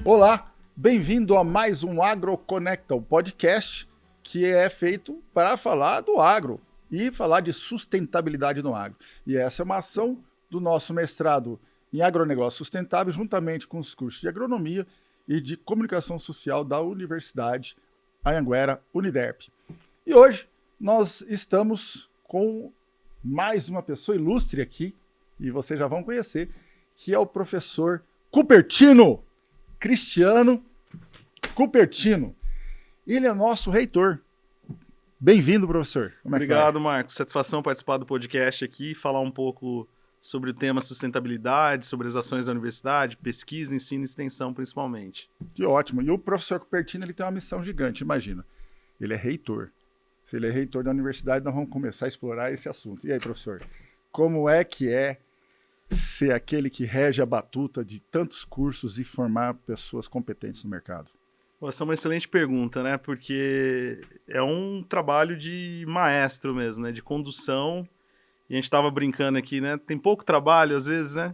Olá, bem-vindo a mais um AgroConecta, o podcast que é feito para falar do agro e falar de sustentabilidade no agro. E essa é uma ação do nosso mestrado em agronegócio sustentável, juntamente com os cursos de agronomia e de comunicação social da Universidade Anhanguera, Uniderp. E hoje nós estamos com mais uma pessoa ilustre aqui, e vocês já vão conhecer, que é o professor Cupertino, Cristiano Cupertino. Ele é nosso reitor. Bem-vindo, professor. Obrigado, Marcos. Satisfação participar do podcast aqui, falar um pouco sobre o tema sustentabilidade, sobre as ações da universidade, pesquisa, ensino e extensão, principalmente. Que ótimo. E o professor Cupertino, ele tem uma missão gigante, imagina. Ele é reitor. Se ele é reitor da universidade, nós vamos começar a explorar esse assunto. E aí, professor, como é que é ser aquele que rege a batuta de tantos cursos e formar pessoas competentes no mercado? Essa é uma excelente pergunta, né? Porque é um trabalho de maestro mesmo, né? De condução. E a gente estava brincando aqui, né? Tem pouco trabalho, às vezes, né?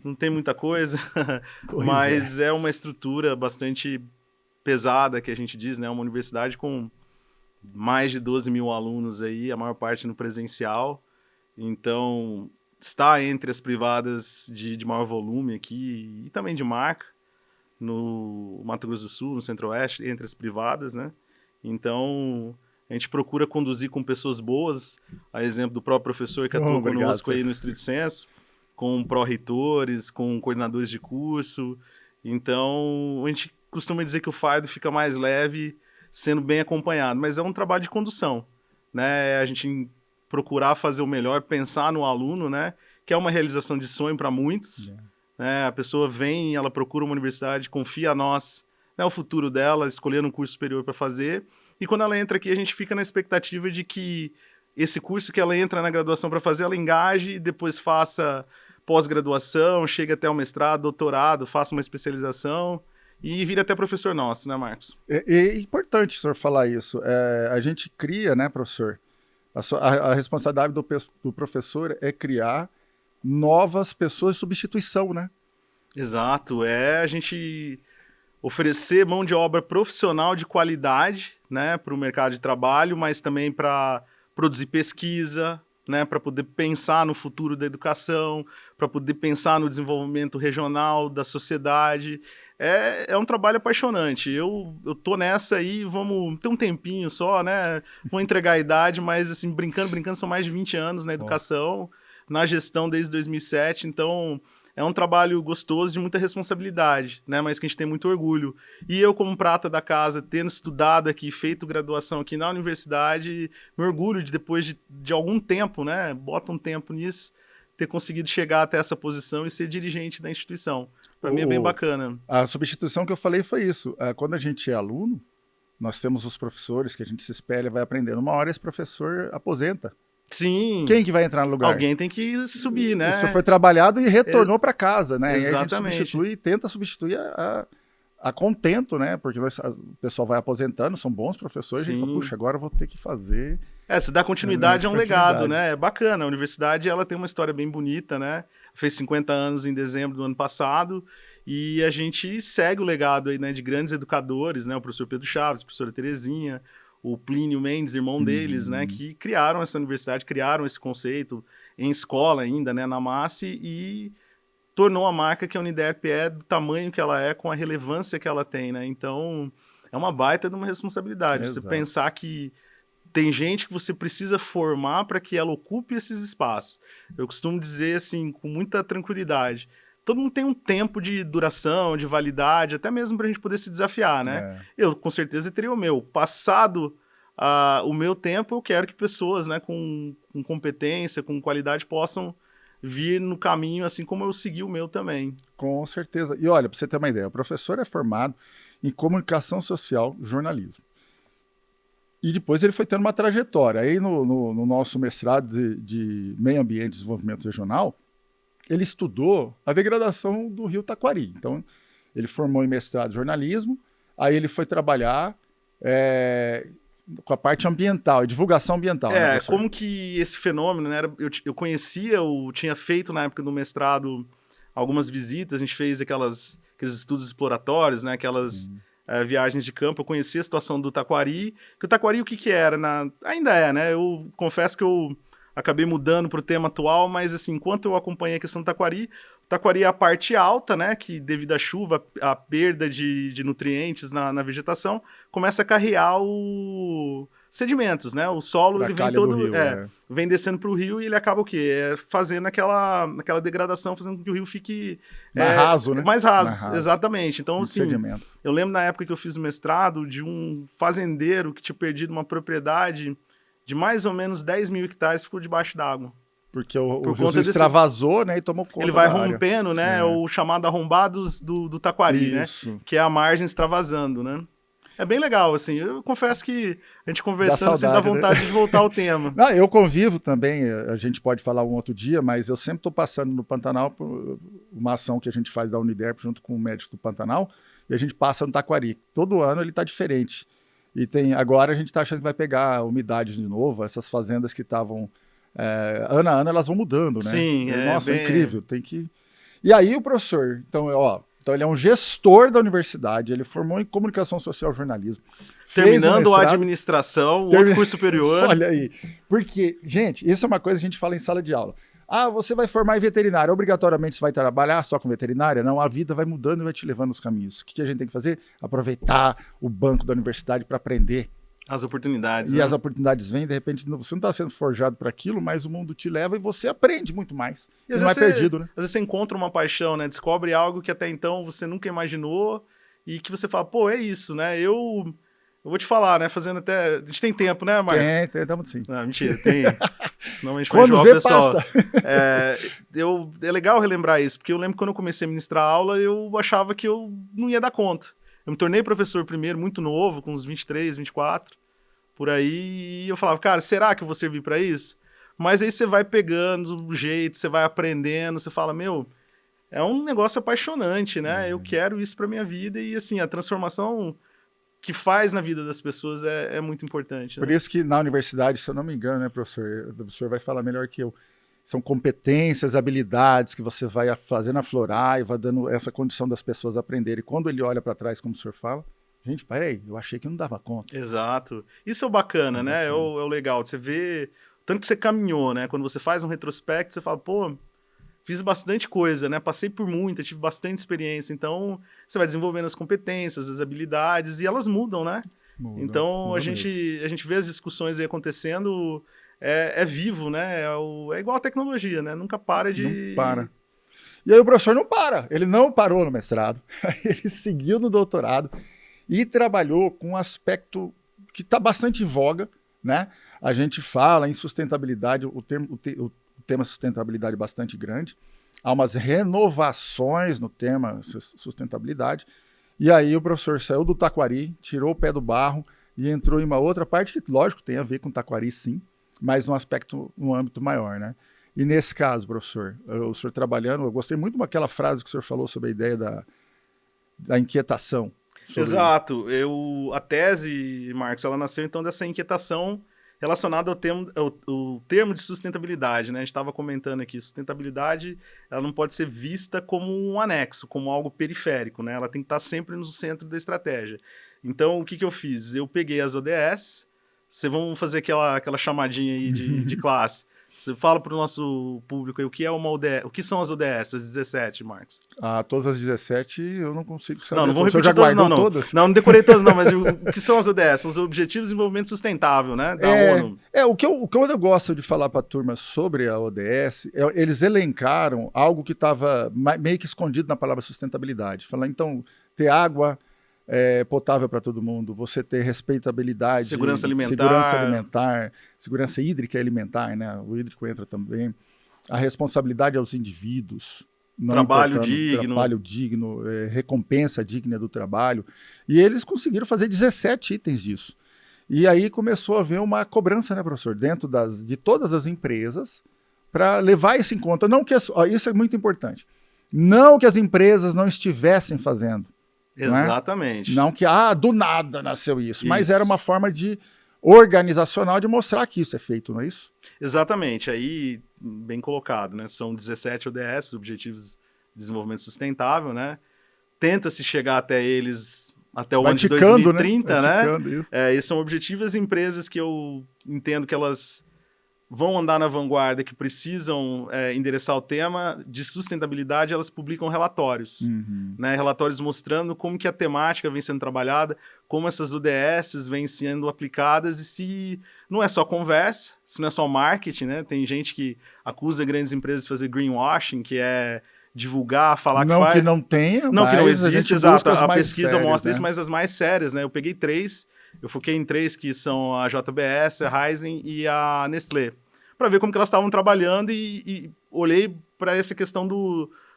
Não tem muita coisa. Mas é uma estrutura bastante pesada, que a gente diz, né? Uma universidade com mais de 12 mil alunos aí, a maior parte no presencial. Então, está entre as privadas de maior volume aqui e também de marca, no Mato Grosso do Sul, no Centro-Oeste, entre as privadas, né? Então, a gente procura conduzir com pessoas boas, a exemplo do próprio professor que atua conosco aí no Estrito Senso, com pró-reitores, com coordenadores de curso. Então, a gente costuma dizer que o fardo fica mais leve sendo bem acompanhado, mas é um trabalho de condução, né? A gente procurar fazer o melhor, pensar no aluno, né? Que é uma realização de sonho para muitos. Né? A pessoa vem, ela procura uma universidade, confia a nós, né, o futuro dela, escolhendo um curso superior para fazer. E quando ela entra aqui, a gente fica na expectativa de que esse curso que ela entra na graduação para fazer, ela engaje, depois faça pós-graduação, chegue até o mestrado, doutorado, faça uma especialização e vire até professor nosso, né, Marcos? É importante o senhor falar isso. A gente cria, né, professor? A responsabilidade do professor é criar novas pessoas de substituição, né? Exato. É a gente oferecer mão de obra profissional de qualidade, né, para o mercado de trabalho, mas também para produzir pesquisa, né, para poder pensar no futuro da educação, para poder pensar no desenvolvimento regional da sociedade. É um trabalho apaixonante. Eu tô nessa aí, vamos ter um tempinho só, né? Vou entregar a idade, mas assim, brincando, são mais de 20 anos na educação, na gestão desde 2007, então é um trabalho gostoso de muita responsabilidade, né? Mas que a gente tem muito orgulho. E eu, como prata da casa, tendo estudado aqui, feito graduação aqui na universidade, me orgulho de depois de algum tempo, né? Bota um tempo nisso, ter conseguido chegar até essa posição e ser dirigente da instituição. Para mim é bem bacana. A substituição que eu falei foi isso. Quando a gente é aluno, nós temos os professores que a gente se espelha, vai aprendendo. Uma hora esse professor aposenta. Sim. Quem que vai entrar no lugar? Alguém tem que subir, né? Isso foi trabalhado e retornou para casa, né? Exatamente. E a gente tenta substituir a contento, né? Porque o pessoal vai aposentando, são bons professores, e a gente fala, puxa, agora eu vou ter que fazer. Se dá continuidade a um legado, né? É bacana. A universidade, ela tem uma história bem bonita, né? Fez 50 anos em dezembro do ano passado e a gente segue o legado aí, né, de grandes educadores, né? O professor Pedro Chaves, a professora Terezinha, o Plínio Mendes, irmão deles, né? Que criaram essa universidade, criaram esse conceito em escola ainda, né? Na MASSE e tornou a marca que a Uniderp é do tamanho que ela é, com a relevância que ela tem, né? Então, é uma baita de uma responsabilidade. Exato. Você pensar que tem gente que você precisa formar para que ela ocupe esses espaços. Eu costumo dizer, assim, com muita tranquilidade, todo mundo tem um tempo de duração, de validade, até mesmo para a gente poder se desafiar, né? Eu, com certeza, teria o meu. Passado o meu tempo, eu quero que pessoas, né, com competência, com qualidade, possam vir no caminho, assim como eu segui o meu também. Com certeza. E olha, para você ter uma ideia, o professor é formado em comunicação social, jornalismo. E depois ele foi tendo uma trajetória. Aí no nosso mestrado de Meio Ambiente e Desenvolvimento Regional, ele estudou a degradação do rio Taquari. Então, ele formou em mestrado em jornalismo, aí ele foi trabalhar com a parte ambiental, e divulgação ambiental. Né, como que esse fenômeno, né, eu conhecia, eu tinha feito na época do mestrado algumas visitas, a gente fez aquelas aqueles estudos exploratórios, né? Aquelas viagens de campo. Eu conheci a situação do taquari. Que o taquari, o que que era? Ainda é, né? Eu confesso que eu acabei mudando para o tema atual, mas assim, enquanto eu acompanhei a questão do taquari, o taquari é a parte alta, né? Que devido à chuva, a perda de nutrientes na vegetação, começa a carrear sedimentos, né? O solo ele vem todo, rio, vem descendo para o rio e ele acaba o quê? Fazendo aquela degradação, fazendo com que o rio fique mais raso, né? Mais raso, exatamente. Então, assim, sedimento. Eu lembro na época que eu fiz o mestrado de um fazendeiro que tinha perdido uma propriedade de mais ou menos 10 mil hectares que ficou debaixo d'água. Porque o rio extravasou, né, e tomou conta. Ele vai rompendo, né, o chamado arrombados do taquari, né, que é a margem extravasando, né. É bem legal, assim, eu confesso que a gente conversando, assim, dá vontade, né, de voltar ao tema. Não, eu convivo também, a gente pode falar um outro dia, mas eu sempre estou passando no Pantanal por uma ação que a gente faz da Uniderp junto com o médico do Pantanal, e a gente passa no taquari. Todo ano ele está diferente. E agora a gente está achando que vai pegar umidade de novo, essas fazendas que estavam... ano a ano elas vão mudando, né? Sim, Nossa, é incrível. Tem que... E aí o professor, então ele é um gestor da universidade, ele formou em comunicação social e jornalismo. Terminando a administração, outro curso superior. Olha aí, porque, gente, isso é uma coisa que a gente fala em sala de aula. Ah, você vai formar em veterinária, obrigatoriamente você vai trabalhar só com veterinária? Não, a vida vai mudando e vai te levando nos caminhos. O que a gente tem que fazer? Aproveitar o banco da universidade para aprender. As oportunidades. E as oportunidades vêm, de repente, você não está sendo forjado para aquilo, mas o mundo te leva e você aprende muito mais. E não é perdido, né? Às vezes você encontra uma paixão, né? Descobre algo que até então você nunca imaginou e que você fala, pô, é isso, né? Eu vou te falar, né? Fazendo até... A gente tem tempo, né, Marcos? Tentamos sim. Não, mentira, tem. Senão a gente vai enjoar o pessoal. É legal relembrar isso, porque eu lembro que quando eu comecei a ministrar aula, eu achava que eu não ia dar conta. Eu me tornei professor primeiro, muito novo, com uns 23, 24, por aí, e eu falava, cara, será que eu vou servir para isso? Mas aí você vai pegando o jeito, você vai aprendendo, você fala, meu, é um negócio apaixonante, né? Eu quero isso para minha vida e, assim, a transformação que faz na vida das pessoas é muito importante. Por isso que na universidade, se eu não me engano, né, professor? O professor vai falar melhor que eu. São competências, habilidades que você vai fazendo aflorar e vai dando essa condição das pessoas aprenderem. E quando ele olha para trás, como o senhor fala, gente, peraí, eu achei que não dava conta. Exato. Isso é o bacana, né? É o legal. Você vê tanto que você caminhou, né? Quando você faz um retrospecto, você fala, pô, fiz bastante coisa, né? Passei por muita, tive bastante experiência. Então, você vai desenvolvendo as competências, as habilidades, e elas mudam, né? Então, a gente vê as discussões aí acontecendo... É vivo, né? É igual a tecnologia, né? Nunca para de... Não para. E aí o professor não para. Ele não parou no mestrado. Ele seguiu no doutorado e trabalhou com um aspecto que está bastante em voga, né? A gente fala em sustentabilidade, o tema sustentabilidade é bastante grande. Há umas renovações no tema sustentabilidade. E aí o professor saiu do taquari, tirou o pé do barro e entrou em uma outra parte que, lógico, tem a ver com taquari, sim, mas num âmbito maior, né? E nesse caso, professor, o senhor trabalhando, eu gostei muito daquela frase que o senhor falou sobre a ideia da inquietação. Exato. A tese, Marcos, ela nasceu então dessa inquietação relacionada ao termo de sustentabilidade, né? A gente estava comentando aqui, sustentabilidade, ela não pode ser vista como um anexo, como algo periférico, né? Ela tem que estar sempre no centro da estratégia. Então, o que eu fiz? Eu peguei as ODS. Vamos fazer aquela chamadinha aí de classe. Você fala para o nosso público aí o que é uma ODS, o que são as ODS, as 17, Marcos? Todas as 17 eu não consigo saber. Não vou repetir todas, não. Todas? Não decorei todas, não, mas o que são as ODS? São os Objetivos de Desenvolvimento Sustentável, né? Da ONU. O que eu gosto de falar para a turma sobre a ODS, eles elencaram algo que estava meio que escondido na palavra sustentabilidade. Falar, então, ter água potável para todo mundo, você ter respeitabilidade, segurança alimentar, segurança hídrica e alimentar, né? O hídrico entra também. A responsabilidade aos indivíduos, trabalho digno, recompensa digna do trabalho. E eles conseguiram fazer 17 itens disso. E aí começou a haver uma cobrança, né, professor, dentro de todas as empresas para levar isso em conta. Não que isso é muito importante. Não que as empresas não estivessem fazendo. Exatamente. Não que do nada nasceu isso, mas era uma forma organizacional de mostrar que isso é feito, não é isso? Exatamente, aí bem colocado, né? São 17 ODS, Objetivos de Desenvolvimento Sustentável, né? tenta se chegar até eles até o Vai ano de ticando, 2030, né? né? Ticando isso. Esse é um objetivo. As empresas que eu entendo que elas vão andar na vanguarda, que precisam endereçar o tema de sustentabilidade, elas publicam relatórios, né? Relatórios mostrando como que a temática vem sendo trabalhada, como essas ODS vêm sendo aplicadas e se não é só conversa, se não é só marketing, né? Tem gente que acusa grandes empresas de fazer greenwashing, que é divulgar, falar que Não que faz... não tenha, Não que não mas a existe, gente exato. busca as A mais pesquisa sérias, mostra né? isso, mas as mais sérias, né? Eu peguei 3, eu foquei em 3 que são a JBS, a Raízen e a Nestlé, para ver como que elas estavam trabalhando e olhei para essa questão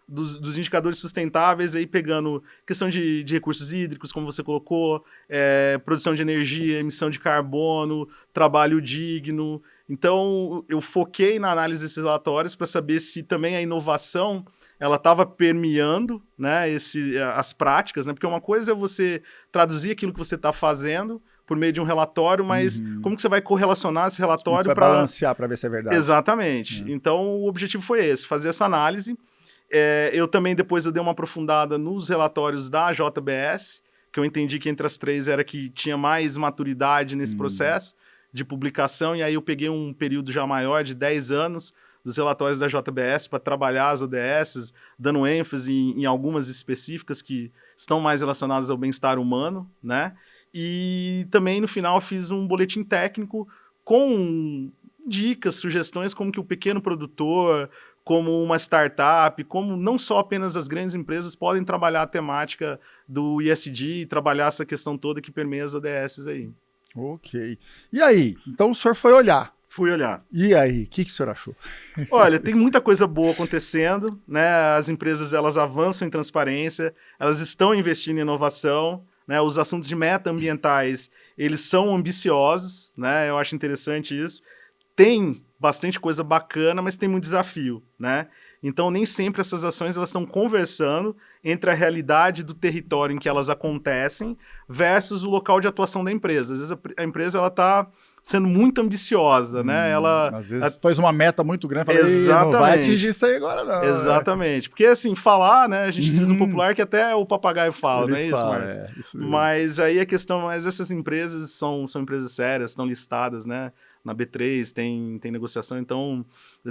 dos indicadores sustentáveis, aí pegando questão de recursos hídricos, como você colocou, produção de energia, emissão de carbono, trabalho digno. Então, eu foquei na análise desses relatórios para saber se também a inovação ela estava permeando, né, as práticas, né? Porque uma coisa é você traduzir aquilo que você está fazendo por meio de um relatório, mas como que você vai correlacionar esse Como que relatório vai para... balancear para ver se é verdade. Exatamente. Então, o objetivo foi esse, fazer essa análise. Eu também, depois, eu dei uma aprofundada nos relatórios da JBS, que eu entendi que entre as 3 era que tinha mais maturidade nesse processo de publicação, e aí eu peguei um período já maior, de 10 anos, dos relatórios da JBS para trabalhar as ODS, dando ênfase em algumas específicas que estão mais relacionadas ao bem-estar humano, né? E também, no final, fiz um boletim técnico com dicas, sugestões como que o pequeno produtor, como uma startup, como não só apenas as grandes empresas podem trabalhar a temática do ESG e trabalhar essa questão toda que permeia as ODS aí. Ok. E aí? Então o senhor foi olhar. Fui olhar. E aí? O que o senhor achou? Olha, tem muita coisa boa acontecendo, né? As empresas, elas avançam em transparência, elas estão investindo em inovação, né? Os assuntos de meta ambientais, eles são ambiciosos, né? Eu acho interessante isso. Tem bastante coisa bacana, mas tem muito desafio, né? Então, nem sempre essas ações elas estão conversando entre a realidade do território em que elas acontecem versus o local de atuação da empresa. Às vezes a empresa ela está sendo muito ambiciosa, né? Às vezes faz uma meta muito grande e fala, Exatamente. não vai atingir isso aí agora não. Exatamente. Porque assim, falar, né? A gente diz no popular que até o papagaio fala, Ele não é isso, fala, Marcos? isso mesmo. Mas aí a questão, mas essas empresas são empresas sérias, estão listadas, né? Na B3 tem negociação, então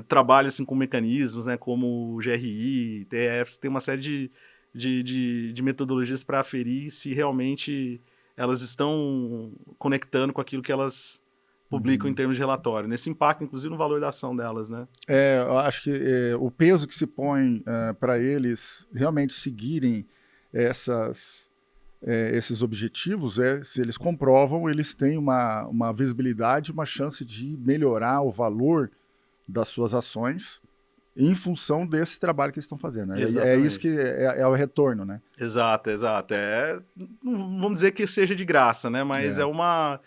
trabalha assim com mecanismos, né? Como o GRI, TEFs, tem uma série de metodologias para aferir se realmente elas estão conectando com aquilo que elas publicam em termos de relatório. Nesse impacto, inclusive, no valor da ação delas, né? Eu acho que o peso que se põe para eles realmente seguirem esses objetivos, se eles comprovam, eles têm uma visibilidade, uma chance de melhorar o valor das suas ações em função desse trabalho que eles estão fazendo. Né? É isso que é o retorno, né? Exato. Não vamos dizer que seja de graça, né? Mas é uma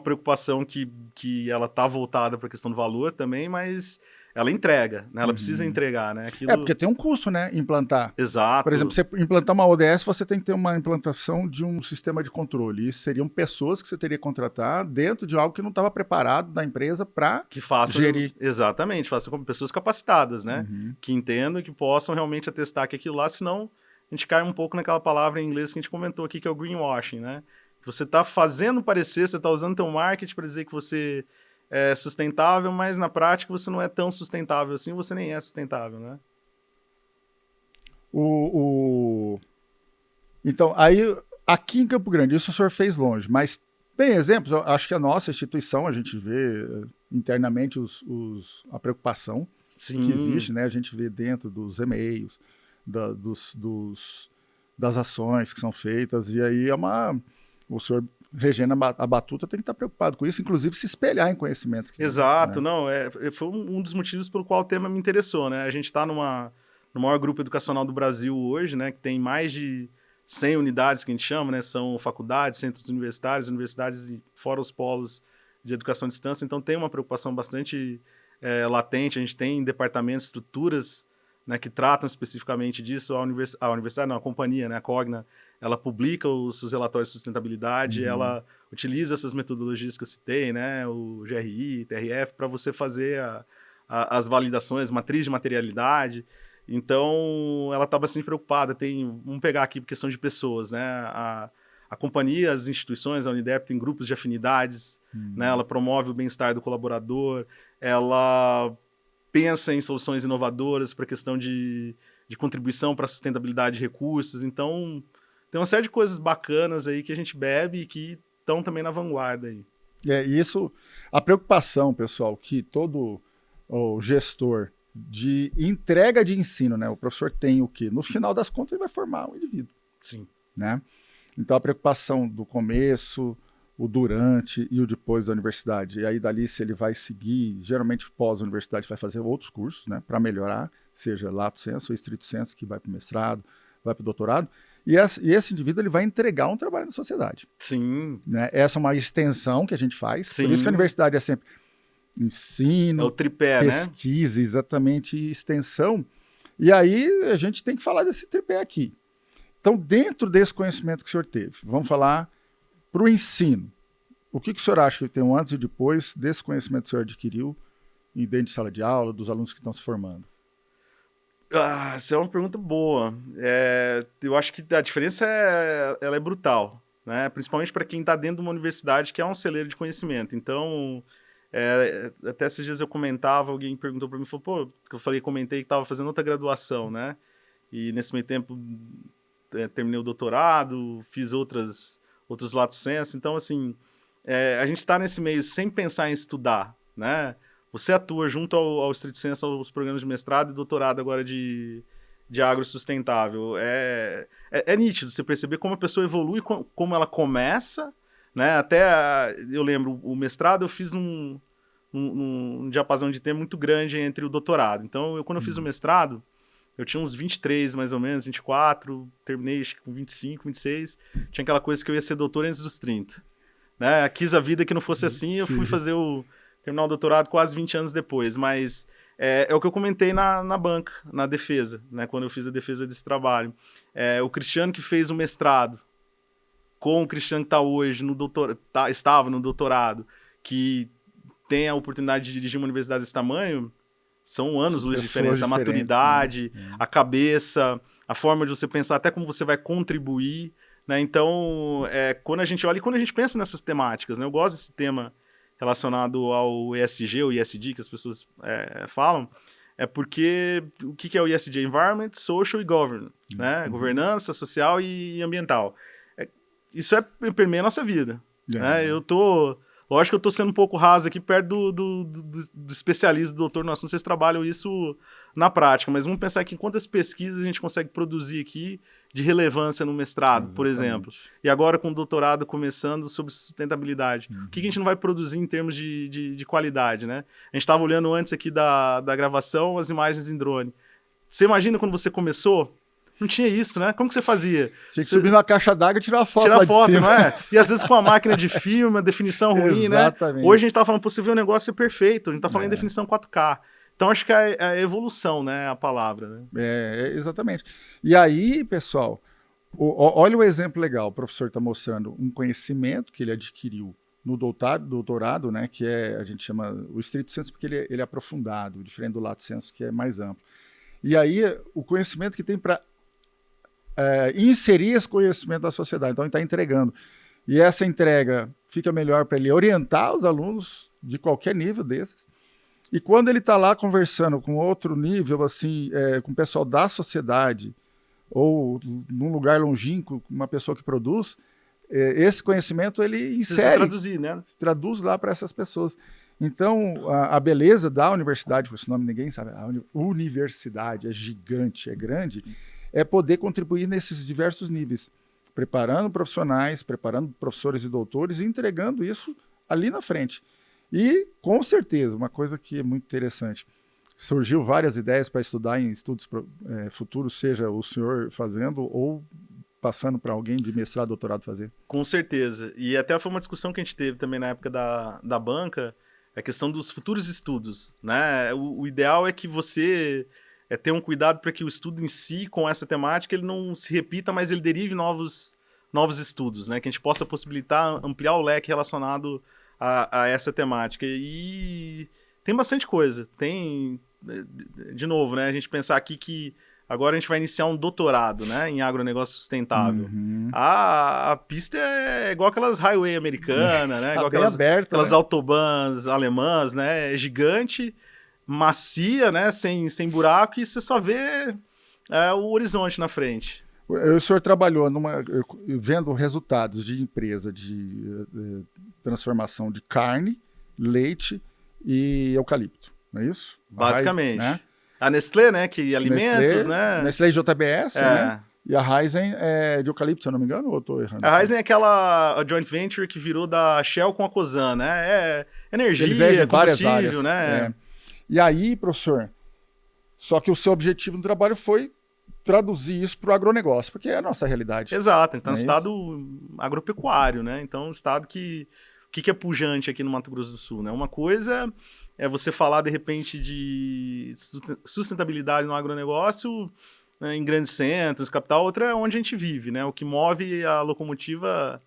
preocupação que ela está voltada para a questão do valor também, mas ela entrega, né? Ela precisa entregar, né? Porque tem um custo, né? Implantar. Exato. Por exemplo, você implantar uma ODS, você tem que ter uma implantação de um sistema de controle. Isso seriam pessoas que você teria que contratar dentro de algo que não estava preparado da empresa para gerir. Exatamente, faça com pessoas capacitadas, né? Que entendam e que possam realmente atestar que aquilo lá, senão a gente cai um pouco naquela palavra em inglês que a gente comentou aqui, que é o greenwashing, né? Você está fazendo parecer, você está usando teu marketing para dizer que você é sustentável, mas na prática você não é tão sustentável assim, você nem é sustentável, né? Então, aí, aqui em Campo Grande, isso o senhor fez longe, mas tem exemplos, eu acho que a nossa instituição, a gente vê internamente a preocupação que existe, né? A gente vê dentro dos e-mails, das ações que são feitas, e aí o senhor regendo a batuta tem que estar preocupado com isso, inclusive se espelhar em conhecimentos. Exato, né? Foi um dos motivos pelo qual o tema me interessou, né? A gente está no maior grupo educacional do Brasil hoje, né? Que tem mais de 100 unidades que a gente chama, né? São faculdades, centros universitários e fora os polos de educação à distância, então tem uma preocupação bastante latente, a gente tem departamentos, estruturas, né, que tratam especificamente disso. A universidade, não, a companhia, né, a Cogna, ela publica os seus relatórios de sustentabilidade, ela utiliza essas metodologias que eu citei, né, o GRI, TRF, para você fazer as validações, matriz de materialidade. Então, ela está bastante preocupada. Vamos pegar aqui por questão de pessoas, né? A companhia, as instituições, a Unidep tem grupos de afinidades, né? Ela promove o bem-estar do colaborador, ela pensa em soluções inovadoras para a questão de contribuição para a sustentabilidade de recursos. Então, tem uma série de coisas bacanas aí que a gente bebe e que estão também na vanguarda aí. Isso, a preocupação, pessoal, que todo o gestor de entrega de ensino, né? O professor tem o quê? No final das contas, ele vai formar um indivíduo. Sim. Né? Então, a preocupação do começo, o durante e o depois da universidade. E aí, dali, se ele vai seguir, geralmente pós-universidade, vai fazer outros cursos, né? Para melhorar, seja lato sensu ou estrito sensu, que vai para o mestrado, vai para o doutorado. E esse indivíduo ele vai entregar um trabalho na sociedade. Sim. Né? Essa é uma extensão que a gente faz. Sim. Por isso que a universidade é sempre ensino, é o tripé, pesquisa, né? Exatamente, e extensão. E aí a gente tem que falar desse tripé aqui. Então, dentro desse conhecimento que o senhor teve, vamos falar para o ensino. O que o senhor acha que tem um antes e depois desse conhecimento que o senhor adquiriu dentro de sala de aula, dos alunos que estão se formando? Essa é uma pergunta boa. Eu acho que a diferença ela é brutal, né? Principalmente para quem está dentro de uma universidade que é um celeiro de conhecimento. Então, até esses dias eu comentava, alguém perguntou para mim, falou, que eu comentei que estava fazendo outra graduação, né? E nesse meio tempo terminei o doutorado, fiz outros lato sensu. Então, assim, a gente está nesse meio sem pensar em estudar, né? Você atua junto ao estrito sensu, aos programas de mestrado e doutorado agora de agro sustentável. É nítido você perceber como a pessoa evolui, como ela começa, né? Até, eu lembro, o mestrado eu fiz num diapasão de tempo muito grande entre o doutorado. Então, quando eu fiz o mestrado, eu tinha uns 23, mais ou menos, 24, terminei acho que com 25, 26. Tinha aquela coisa que eu ia ser doutor antes dos 30. Né? Quis a vida que não fosse assim, eu fui terminar o doutorado quase 20 anos depois. Mas é o que eu comentei na banca, na defesa, né? Quando eu fiz a defesa desse trabalho. O Cristiano que fez o mestrado, com o Cristiano que está hoje estava no doutorado, que tem a oportunidade de dirigir uma universidade desse tamanho, são anos-luz de diferença. A maturidade, né? A cabeça, a forma de você pensar, até como você vai contribuir, né? Então, quando a gente olha e quando a gente pensa nessas temáticas, né? Eu gosto desse tema relacionado ao ESG, ou ESG, que as pessoas falam, porque o que é o ESG? Environment, Social e Governance, né? Governança social e ambiental. Isso permeia a nossa vida. Né? Lógico que eu estou sendo um pouco raso aqui, perto do especialista, do doutor no assunto, vocês trabalham isso na prática, mas vamos pensar aqui em quantas pesquisas a gente consegue produzir aqui de relevância no mestrado, por exemplo. E agora com o doutorado começando sobre sustentabilidade. O que a gente não vai produzir em termos de qualidade, né? A gente estava olhando antes aqui da gravação as imagens em drone. Você imagina quando você começou? Não tinha isso, né? Como que você fazia? Tinha que subir na caixa d'água e tirar foto. Tirar foto, não é? E às vezes com a máquina de filme, a definição ruim, Exatamente. Né? Hoje a gente tá falando, você vê o negócio ser perfeito, a gente tá falando em definição 4K. Então acho que é a evolução, né? A palavra, né? Exatamente. E aí, pessoal, olha o exemplo legal. O professor está mostrando um conhecimento que ele adquiriu no doutorado, né? Que a gente chama o estrito sensu, porque ele é aprofundado, diferente do lato sensu, que é mais amplo. E aí, o conhecimento que tem para inserir esse conhecimento da sociedade. Então, ele está entregando. E essa entrega fica melhor para ele orientar os alunos de qualquer nível desses. E quando ele está lá conversando com outro nível, assim, com o pessoal da sociedade, ou num lugar longínquo, com uma pessoa que produz, esse conhecimento ele insere, traduzir, né? Traduz lá para essas pessoas. Então, a beleza da universidade, com esse nome ninguém sabe, a universidade é gigante, é grande, é poder contribuir nesses diversos níveis, preparando profissionais, preparando professores e doutores e entregando isso ali na frente. E, com certeza, uma coisa que é muito interessante, surgiu várias ideias para estudar em estudos futuros, seja o senhor fazendo ou passando para alguém de mestrado, doutorado fazer. Com certeza. E até foi uma discussão que a gente teve também na época da banca, a questão dos futuros estudos, né? O ideal é que você tenha um cuidado para que o estudo em si, com essa temática, ele não se repita, mas ele derive novos estudos, né? Que a gente possa possibilitar, ampliar o leque relacionado a essa temática. E tem bastante coisa. Tem de novo, né? A gente pensar aqui que agora a gente vai iniciar um doutorado, né, em agronegócio sustentável. A pista é igual aquelas highway americanas, né? Igual aquelas né? autobahns alemãs, né? É gigante, macia, né? Sem buraco, e você só vê o horizonte na frente. O senhor trabalhou vendo resultados de empresa de transformação de carne, leite e eucalipto, não é isso? Basicamente. Né? A Nestlé, né, que alimentos, né? Nestlé JBS, né? E a Raízen é de eucalipto, se eu não me engano, ou eu tô errando? A Raízen é aquela joint venture que virou da Shell com a Cosan, né? É energia, combustível, né? E aí, professor, só que o seu objetivo no trabalho foi traduzir isso para o agronegócio, porque é a nossa realidade. Exato, então é um estado agropecuário, né? Então, um estado que... O que é pujante aqui no Mato Grosso do Sul, né? Uma coisa é você falar, de repente, de sustentabilidade no agronegócio, né, em grandes centros, capital. Outra é onde a gente vive, né? O que move a locomotiva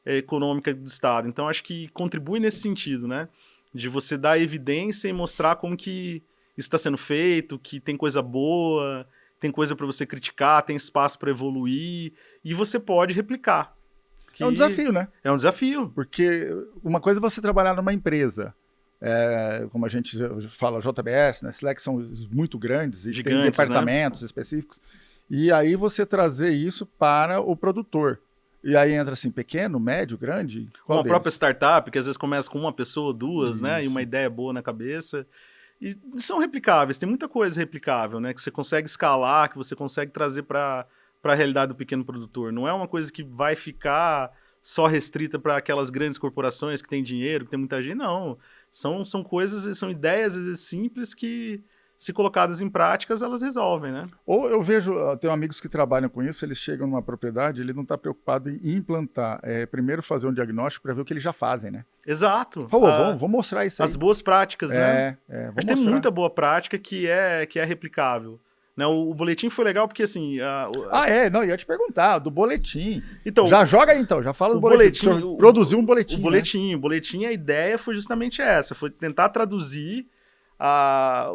econômica do estado. Então, acho que contribui nesse sentido, né? De você dar evidência e mostrar como que isso está sendo feito, que tem coisa boa, tem coisa para você criticar, tem espaço para evoluir, e você pode replicar. É um desafio, né? É um desafio. Porque uma coisa é você trabalhar numa empresa, como a gente fala, JBS, né? Nestlé, que são muito grandes e gigantes, tem departamentos, né, específicos, e aí você trazer isso para o produtor. E aí entra assim, pequeno, médio, grande? Uma própria startup, que às vezes começa com uma pessoa, duas, né? E uma ideia boa na cabeça. E são replicáveis, tem muita coisa replicável, né? Que você consegue escalar, que você consegue trazer para a realidade do pequeno produtor. Não é uma coisa que vai ficar só restrita para aquelas grandes corporações que têm dinheiro, que tem muita gente. Não. São coisas, são ideias às vezes simples que, se colocadas em práticas, elas resolvem, né? Ou eu vejo, tenho amigos que trabalham com isso, eles chegam numa propriedade, ele não está preocupado em implantar. Primeiro fazer um diagnóstico para ver o que eles já fazem, né? Exato. Vamos mostrar isso aí. As boas práticas, né? Mas tem muita boa prática que é replicável. Né, o boletim foi legal porque, assim... Não, ia te perguntar, do boletim. Então, já joga aí, então, já fala do boletim. Produziu um boletim. O boletim, a ideia foi justamente essa, foi tentar traduzir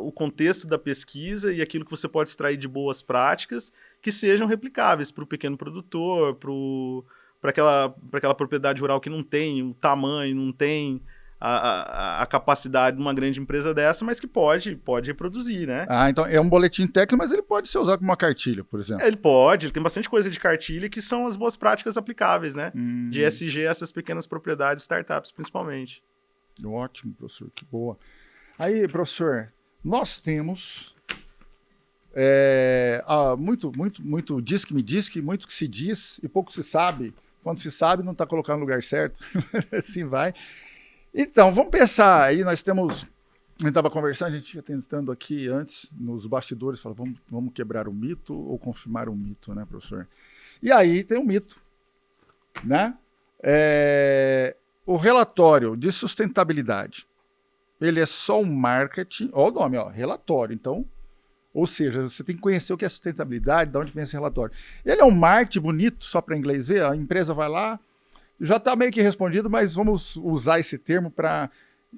o contexto da pesquisa e aquilo que você pode extrair de boas práticas que sejam replicáveis para o pequeno produtor, para aquela propriedade rural que não tem o tamanho, não tem a capacidade de uma grande empresa dessa, mas que pode reproduzir, né? Então é um boletim técnico, mas ele pode ser usado como uma cartilha, por exemplo. Ele tem bastante coisa de cartilha que são as boas práticas aplicáveis, né? De ESG a essas pequenas propriedades, startups principalmente. Ótimo, professor, que boa. Aí, professor, nós temos muito diz que me diz, que muito que se diz e pouco se sabe. Quando se sabe, não está colocando no lugar certo. Assim vai. Então, vamos pensar aí, a gente estava conversando, a gente ia tentando aqui antes, nos bastidores, falar, vamos quebrar o mito ou confirmar o mito, né, professor? E aí tem um mito, né? O relatório de sustentabilidade, ele é só um marketing, olha o nome, relatório, então, ou seja, você tem que conhecer o que é sustentabilidade, de onde vem esse relatório. Ele é um marketing bonito, só para inglês ver, a empresa vai lá, já está meio que respondido, mas vamos usar esse termo para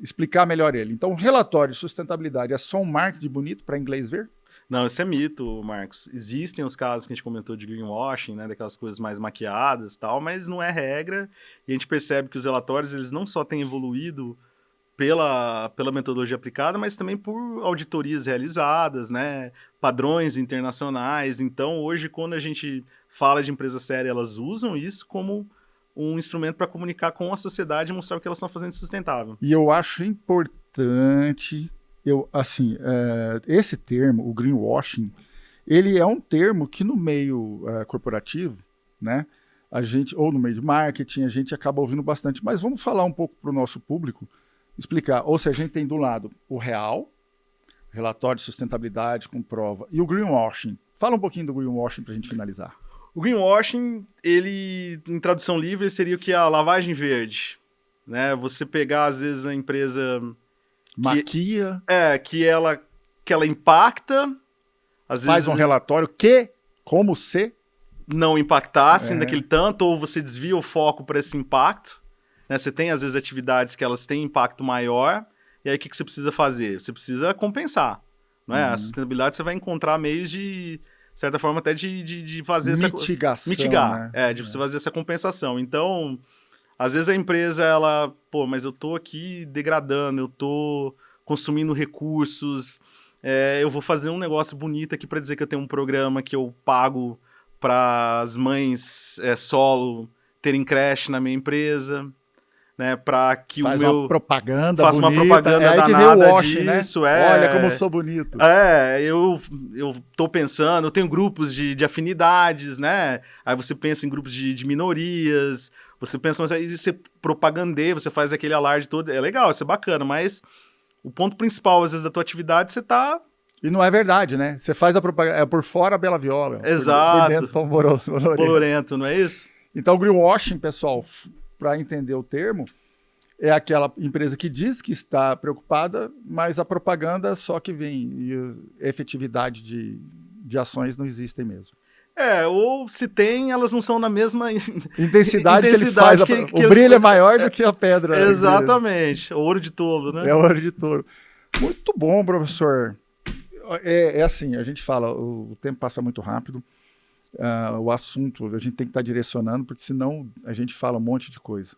explicar melhor ele. Então, relatório de sustentabilidade é só um marketing bonito para inglês ver? Não, isso é mito, Marcos. Existem os casos que a gente comentou de greenwashing, né, daquelas coisas mais maquiadas e tal, mas não é regra. E a gente percebe que os relatórios, eles não só têm evoluído pela metodologia aplicada, mas também por auditorias realizadas, né, padrões internacionais. Então, hoje, quando a gente fala de empresa séria, elas usam isso como um instrumento para comunicar com a sociedade e mostrar o que elas estão fazendo de sustentável. E eu acho importante, esse termo, o greenwashing, ele é um termo que no meio corporativo, né, a gente, ou no meio de marketing, a gente acaba ouvindo bastante. Mas vamos falar um pouco para o nosso público, explicar. Ou seja, a gente tem do lado o real, relatório de sustentabilidade com prova, e o greenwashing. Fala um pouquinho do greenwashing para a gente finalizar. O greenwashing, ele, em tradução livre, seria o que é a lavagem verde, né? Você pegar, às vezes, a empresa... Maquia. Que ela impacta, às faz vezes... um relatório que, como se... não impactassem daquele tanto, ou você desvia o foco para esse impacto, né? Você tem, às vezes, atividades que elas têm impacto maior, e aí o que você precisa fazer? Você precisa compensar. não é? A sustentabilidade você vai encontrar meios de certa forma até de fazer mitigação, mitigar, né? de você fazer essa compensação. Então, às vezes a empresa, ela, pô, mas eu tô aqui degradando, eu tô consumindo recursos, eu vou fazer um negócio bonito aqui para dizer que eu tenho um programa que eu pago para as mães solo terem creche na minha empresa, né, para que Faz o meu... uma propaganda Faça bonita. uma propaganda aí que vem danada o washing, disso, né? Olha como eu sou bonito. Eu tô pensando, eu tenho grupos de afinidades, né? Aí você pensa em grupos de minorias, você pensa, mas aí você propagandeia, você faz aquele alarde todo, é legal, isso é bacana, mas o ponto principal, às vezes, da tua atividade, você tá... E não é verdade, né? Você faz a propaganda, é por fora a Bela Viola, por Exato. dentro Tom Bolorento. Bolorento, não é isso? Então, o greenwashing, pessoal, para entender o termo, é aquela empresa que diz que está preocupada, mas a propaganda só que vem. E a efetividade de ações não existem mesmo. Ou se tem, elas não são na mesma Intensidade que ele faz. O brilho é maior do que a pedra. Exatamente. Ouro de tolo, né? É ouro de touro. Muito bom, professor. É assim, a gente fala, o tempo passa muito rápido. O assunto a gente tem que estar direcionando, porque senão a gente fala um monte de coisa.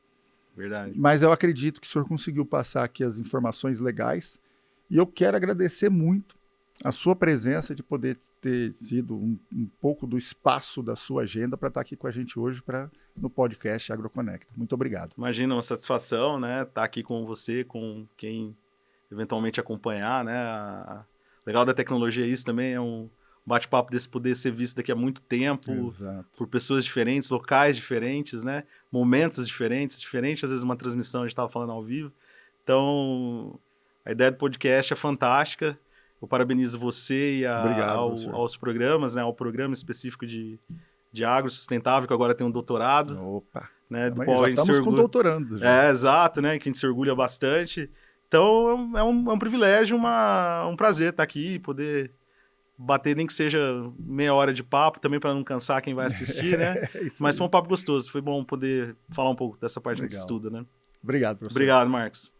Verdade. Mas eu acredito que o senhor conseguiu passar aqui as informações legais e eu quero agradecer muito a sua presença, de poder ter sido um pouco do espaço da sua agenda para estar aqui com a gente hoje no podcast AgroConecta. Muito obrigado. Imagina, uma satisfação, né? Estar aqui com você, com quem eventualmente acompanhar, né? O legal da tecnologia é isso também, é um bate-papo desse poder ser visto daqui a muito tempo. Exato. Por pessoas diferentes, locais diferentes, né? Momentos diferentes, às vezes uma transmissão a gente estava falando ao vivo. Então, a ideia do podcast é fantástica. Eu parabenizo você e aos programas, né? Ao programa específico de agro sustentável, que agora tem um doutorado. Opa! Né? Do qual já estamos com doutorando. Já. Exato, né? Que a gente se orgulha bastante. Então, é um privilégio, um prazer estar aqui, poder bater nem que seja meia hora de papo, também para não cansar quem vai assistir, né? Mas foi um papo gostoso, foi bom poder falar um pouco dessa parte que a gente estuda, né? Obrigado, professor. Obrigado, Marcos.